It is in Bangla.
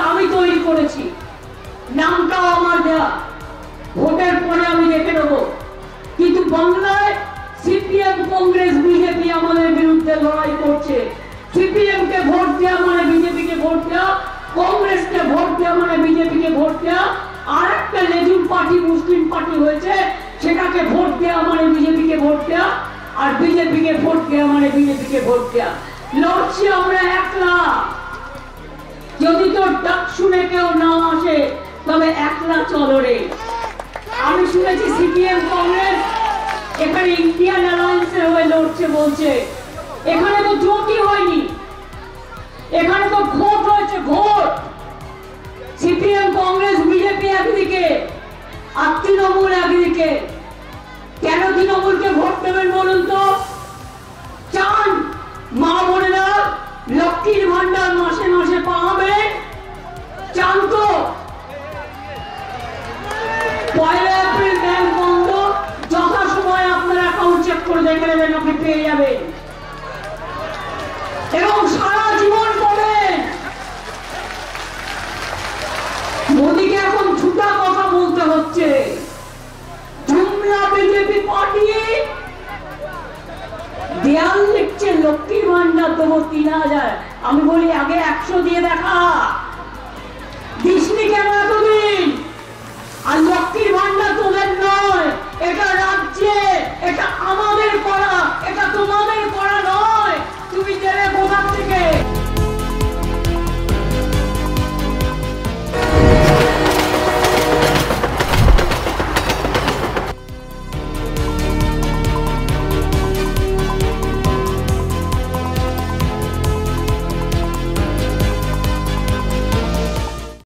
আমি তৈরি করেছি, নামটাও আমার দেয়া, ভোটের পরে আমি দেখে নেবো। কিন্তু বাংলায় সিপিএম, কংগ্রেস, বিজেপি আমাদের বিরুদ্ধে লড়াই করছে। সিপিএম কে ভোট দেওয়া মানে বিজেপি কে ভোট দেওয়া, কংগ্রেস কে ভোট দেওয়া মানে বিজেপি কে ভোট দেওয়া, আর একটা লেজুর পার্টি মুসলিম পার্টি হয়েছে, সেটাকে ভোট দেওয়া মানে বিজেপি কে ভোট দেওয়া, আর বিজেপি কে ভোট দেওয়া মানে বিজেপি কে ভোট দেওয়া। লড়ছি আমরা একলা। যদি তোর ডাক শুনে কেউ না আসে তবে একলা চলো রে। আমি শুনেছি সিপিএম, কংগ্রেস এখানে ইন্ডিয়ান অ্যালায়েন্সের হয়ে লড়ছে বলছে। এখানে তো জোটই হয়নি, এখানে তো ভোট হয়েছে, ভোট। সিপিএম, কংগ্রেস, বিজেপি একদিকে আর তৃণমূল একদিকে। কেন তৃণমূলকে ভোট দেবেন বলুন তো? চান মা বোনেরা লক্ষ্মীর ভান্ডার মাসে মাসে পাবে? চান তো? 1 এপ্রিল ব্যাংক বন্ধ, যথাসময়ে আপনার অ্যাকাউন্ট চেক করে দেখে নেবেন, আপনি পেয়ে যাবেন এবং সারা জীবন পাবেন। মোদীকে এখন ছুটা কথা বলতে হচ্ছে। জুমলা বিজেপি পার্টি দেয়াল লিখছে লক্ষ্মীর ভান্ডার দেবো 3000। আমি বলি আগে 100 দিয়ে দেখা।